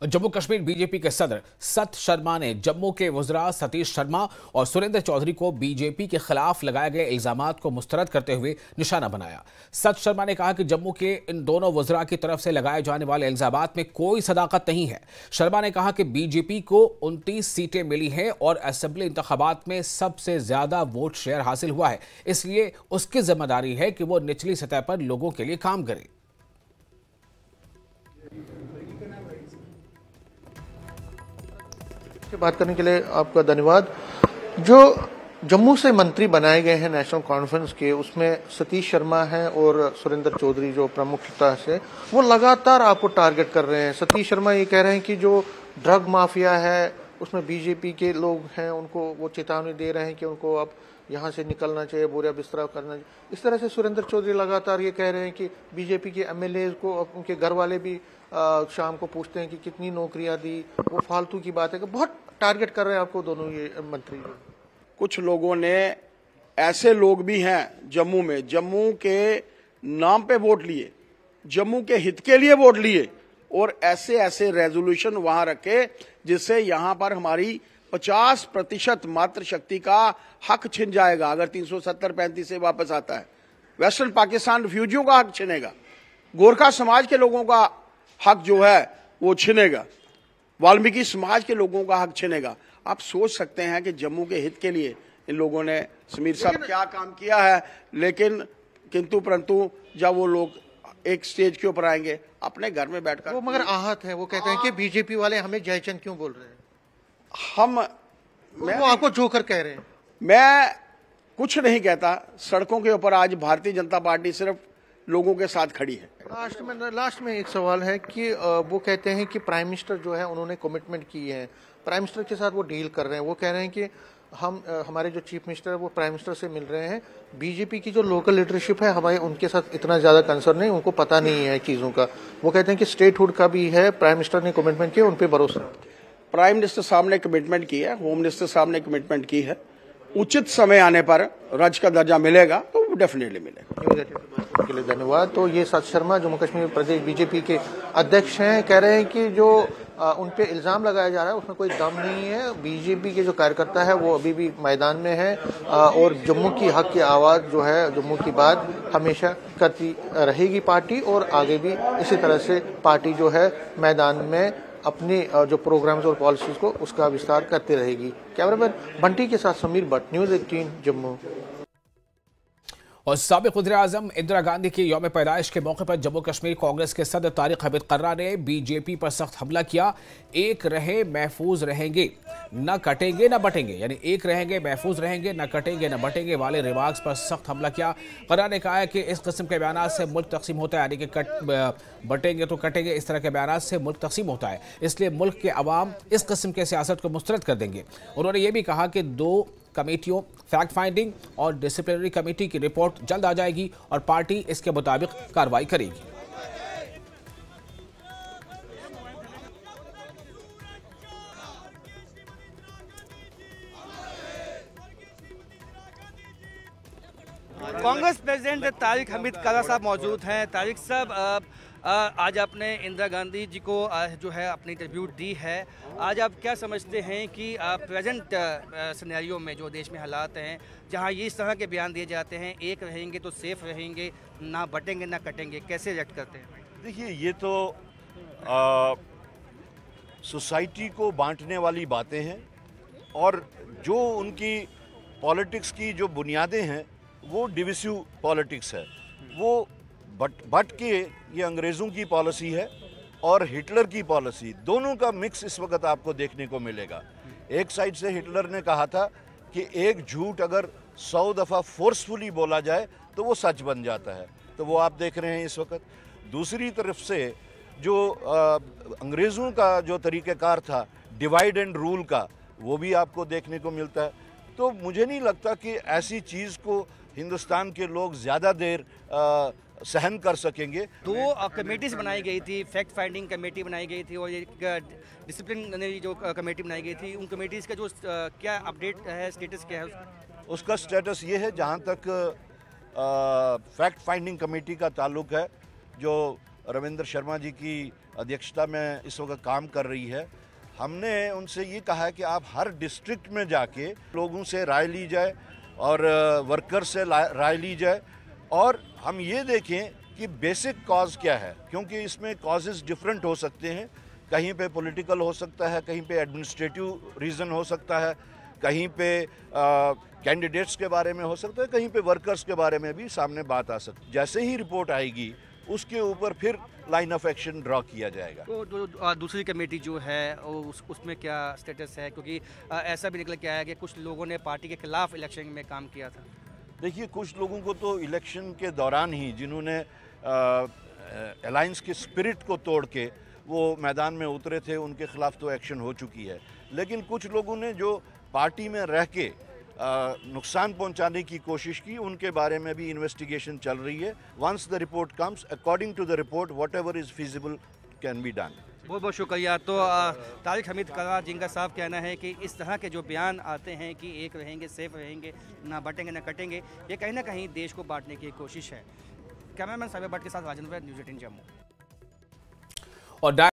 Jammu Kashmir BJP के सदर सत शर्मा ने जम्मू के वज़रा सतीश शर्मा और सुरेंद्र चौधरी को बीजेपी के खिलाफ लगाए गए इल्जामात को मुस्तरद करते हुए निशाना बनाया। सत शर्मा ने कहा कि जम्मू के इन दोनों वज़रा की तरफ से लगाए जाने वाले इल्जामात में कोई सदाकत नहीं है। शर्मा ने कहा कि बीजेपी को 29 सीटें मिली हैं और असेंबली इंतखाबात में सबसे ज्यादा वोट शेयर हासिल हुआ है, इसलिए उसकी जिम्मेदारी है कि वो निचली सतह पर लोगों के लिए काम करे। बात करने के लिए आपका धन्यवाद। जो जम्मू से मंत्री बनाए गए हैं नेशनल कॉन्फ्रेंस के, उसमें सतीश शर्मा हैं और सुरेंद्र चौधरी जो प्रमुखता से वो लगातार आपको टारगेट कर रहे हैं। सतीश शर्मा ये कह रहे हैं कि जो ड्रग माफिया है उसमें बीजेपी के लोग हैं, उनको वो चेतावनी दे रहे हैं कि उनको अब यहाँ से निकलना चाहिए, बोरिया बिस्तरा करना चाहिए। इस तरह से सुरेंद्र चौधरी लगातार ये कह रहे हैं कि बीजेपी के एमएलए को उनके घर वाले भी शाम को पूछते हैं कि कितनी नौकरियां दी, वो फालतू की बात है कि बहुत टारगेट कर रहे हैं आपको दोनों ये मंत्री। कुछ लोगों ने, ऐसे लोग भी हैं जम्मू में, जम्मू के नाम पे वोट लिए, जम्मू के हित के लिए वोट लिए और ऐसे ऐसे रेजोल्यूशन वहां रखे जिससे यहां पर हमारी 50% मातृशक्ति का हक छिन जाएगा अगर 370-35 से वापस आता है। वेस्टर्न पाकिस्तान रिफ्यूजियों का हक छिनेगा, गोरखा समाज के लोगों का हक जो है वो छिनेगा, वाल्मीकि समाज के लोगों का हक छिनेगा। आप सोच सकते हैं कि जम्मू के हित के लिए इन लोगों ने, समीर साहब, क्या काम किया है। लेकिन किंतु परंतु जब वो लोग एक स्टेज के ऊपर आएंगे अपने घर में बैठकर, वो मगर आहत है, वो कहते हैं कि बीजेपी वाले हमें जयचंद क्यों बोल रहे हैं। वो आपको जोकर कह रहे हैं। मैं कुछ नहीं कहता। सड़कों के ऊपर आज भारतीय जनता पार्टी सिर्फ लोगों के साथ खड़ी है। लास्ट में एक सवाल है कि वो कहते हैं कि प्राइम मिनिस्टर जो है उन्होंने कमिटमेंट की है, प्राइम मिनिस्टर के साथ वो डील कर रहे हैं। वो कह रहे हैं कि हमारे जो चीफ मिनिस्टर है वो प्राइम मिनिस्टर से मिल रहे हैं। बीजेपी की जो लोकल लीडरशिप है हमारे उनके साथ इतना ज्यादा कंसर्न नहीं, उनको पता नहीं है चीजों का। वो कहते हैं कि स्टेटहुड का भी है, प्राइम मिनिस्टर ने कमिटमेंट किया, उन पर भरोसा। प्राइम मिनिस्टर साहब ने कमिटमेंट की है, होम मिनिस्टर साहब ने कमिटमेंट की है। उचित समय आने पर राज्य का दर्जा मिलेगा तो डेफिनेटली मिलेगा। के लिए धन्यवाद। तो ये सत शर्मा जम्मू कश्मीर प्रदेश बीजेपी के अध्यक्ष हैं, कह रहे हैं कि जो उन पे इल्जाम लगाया जा रहा है उसमें कोई दम नहीं है। बीजेपी के जो कार्यकर्ता है वो अभी भी मैदान में है और जम्मू की हक की आवाज जो है, जम्मू की बात हमेशा करती रहेगी पार्टी और आगे भी इसी तरह से पार्टी जो है मैदान में अपनी जो प्रोग्राम्स और पॉलिसीज को उसका विस्तार करती रहेगी। कैमरामैन बंटी के साथ समीर भट्ट, न्यूज़ 18 जम्मू। और साबिक वज़ीर-ए-आज़म इंदिरा गांधी की यौम पैदाइश के मौके पर जम्मू कश्मीर कांग्रेस के सदर तारिक हमीद कर्रा ने बीजेपी पर सख्त हमला किया। एक रहे महफूज रहेंगे, न कटेंगे न बटेंगे, यानी एक रहेंगे महफूज रहेंगे, न कटेंगे न बटेंगे वाले रिमार्क्स पर सख्त हमला किया। कर्रा ने कहा है कि इस किस्म के बयान से मुल्क तकसीम होता है, यानी कि बटेंगे तो कटेंगे, इस तरह के बयान से मुल्क तकसीम होता है, इसलिए मुल्क के अवाम इस किस्म के सियासत को मुस्तरद कर देंगे। उन्होंने ये भी कहा कि 2 कमेटियों, फैक्ट फाइंडिंग और डिसिप्लिनरी कमेटी की रिपोर्ट जल्द आ जाएगी और पार्टी इसके मुताबिक कार्रवाई करेगी। कांग्रेस प्रेसिडेंट तारिक हमीद कर्रा साहब मौजूद हैं। तारिक साहब, आज आपने इंदिरा गांधी जी को जो है अपनी ट्रिब्यूट दी है। आज आप क्या समझते हैं कि प्रेजेंट सिनेरियो में जो देश में हालात हैं, जहां ये इस तरह के बयान दिए जाते हैं, एक रहेंगे तो सेफ रहेंगे, ना बटेंगे ना कटेंगे, कैसे रिएक्ट करते हैं? देखिए, ये तो सोसाइटी को बांटने वाली बातें हैं और जो उनकी पॉलिटिक्स की जो बुनियादें हैं वो डिविसिव पॉलिटिक्स है। वो बट के ये अंग्रेज़ों की पॉलिसी है और हिटलर की पॉलिसी, दोनों का मिक्स इस वक्त आपको देखने को मिलेगा। एक साइड से हिटलर ने कहा था कि एक झूठ अगर 100 दफ़ा फोर्सफुली बोला जाए तो वो सच बन जाता है, तो वो आप देख रहे हैं इस वक्त। दूसरी तरफ से जो अंग्रेज़ों का जो तरीक़ेकार था डिवाइड एंड रूल का, वो भी आपको देखने को मिलता है। तो मुझे नहीं लगता कि ऐसी चीज़ को हिंदुस्तान के लोग ज़्यादा देर सहन कर सकेंगे। 2 कमेटीज बनाई गई थी, फैक्ट फाइंडिंग कमेटी बनाई गई थी और एक डिसिप्लिनरी जो कमेटी बनाई गई थी, उन कमेटीज़ का जो क्या अपडेट है, स्टेटस क्या है उसका स्टेटस ये है, जहाँ तक फैक्ट फाइंडिंग कमेटी का ताल्लुक है, जो रविंद्र शर्मा जी की अध्यक्षता में इस वक्त काम कर रही है। हमने उनसे ये कहा है कि आप हर डिस्ट्रिक्ट में जाके लोगों से राय ली जाए और वर्कर से राय ली जाए और हम ये देखें कि बेसिक कॉज क्या है, क्योंकि इसमें कॉजेज़ डिफरेंट हो सकते हैं। कहीं पे पॉलिटिकल हो सकता है, कहीं पे एडमिनिस्ट्रेटिव रीज़न हो सकता है, कहीं पे कैंडिडेट्स के बारे में हो सकता है, कहीं पे वर्कर्स के बारे में भी सामने बात आ सकती है। जैसे ही रिपोर्ट आएगी उसके ऊपर फिर लाइन ऑफ एक्शन ड्रॉ किया जाएगा। तो दूसरी कमेटी जो है उसमें क्या स्टेटस है, क्योंकि ऐसा भी निकल के आया कि कुछ लोगों ने पार्टी के खिलाफ इलेक्शन में काम किया था। देखिए, कुछ लोगों को तो इलेक्शन के दौरान ही जिन्होंने अलायंस के स्पिरिट को तोड़ के वो मैदान में उतरे थे, उनके खिलाफ तो एक्शन हो चुकी है। लेकिन कुछ लोगों ने जो पार्टी में रह के नुकसान पहुंचाने की कोशिश की, उनके बारे में भी इन्वेस्टिगेशन चल रही है। Once the report comes, according to the report whatever is feasible can be done. बहुत बहुत शुक्रिया। तो तारिक हमीद करार जिनका साफ कहना है कि इस तरह के जो बयान आते हैं कि एक रहेंगे, सेफ रहेंगे, ना बटेंगे ना कटेंगे, ये कहीं ना कहीं देश को बांटने की कोशिश है। कैमरामैन साबिर भट्ट के साथ राजेंद्र, न्यूज़ 18 जम्मू। और